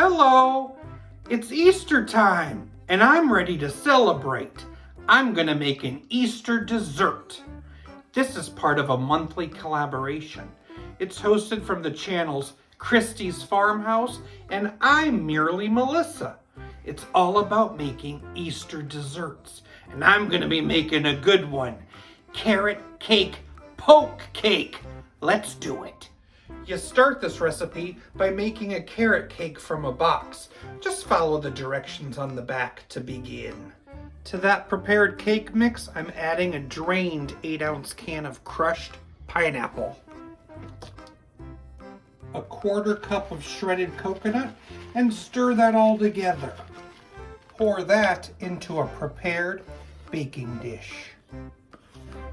Hello! It's Easter time, and I'm ready to celebrate. I'm gonna make an Easter dessert. This is part of a monthly collaboration. It's hosted from the channels Christie's Farmhouse, and I'm merely Melissa. It's all about making Easter desserts, and I'm gonna be making a good one. Carrot cake poke cake. Let's do it. You start this recipe by making a carrot cake from a box. Just follow the directions on the back to begin. To that prepared cake mix, I'm adding a drained 8-ounce can of crushed pineapple, a 1/4 cup of shredded coconut, and stir that all together. Pour that into a prepared baking dish.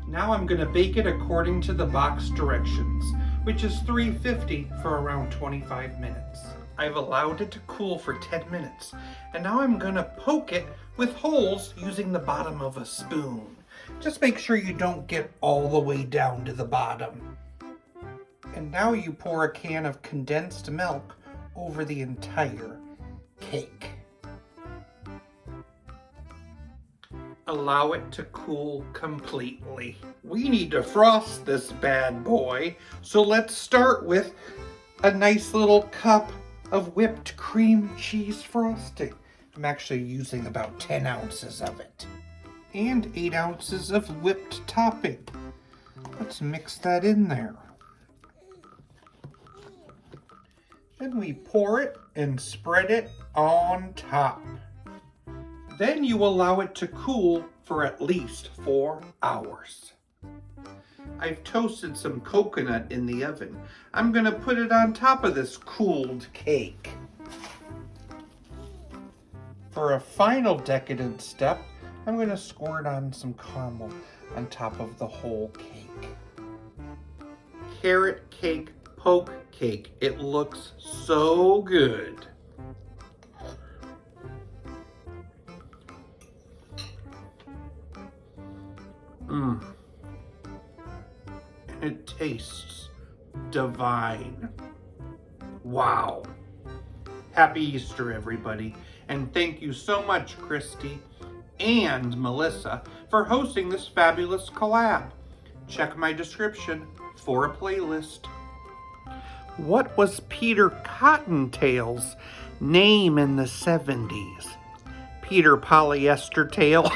Now I'm going to bake it according to the box directions, which is 350 for around 25 minutes. I've allowed it to cool for 10 minutes, and now I'm going to poke it with holes using the bottom of a spoon. Just make sure you don't get all the way down to the bottom. And now you pour a can of condensed milk over the entire cake. Allow it to cool completely. We need to frost this bad boy, so let's start with a nice little cup of whipped cream cheese frosting. I'm actually using about 10 ounces of it. And 8 ounces of whipped topping. Let's mix that in there. Then we pour it and spread it on top. Then you allow it to cool for at least 4 hours. I've toasted some coconut in the oven. I'm going to put it on top of this cooled cake. For a final decadent step, I'm going to squirt on some caramel on top of the whole cake. Carrot cake poke cake. It looks so good. And it tastes divine. Wow. Happy Easter, everybody. And thank you so much, Christy and Melissa, for hosting this fabulous collab. Check my description for a playlist. What was Peter Cottontail's name in the 70s? Peter Polyester Tail.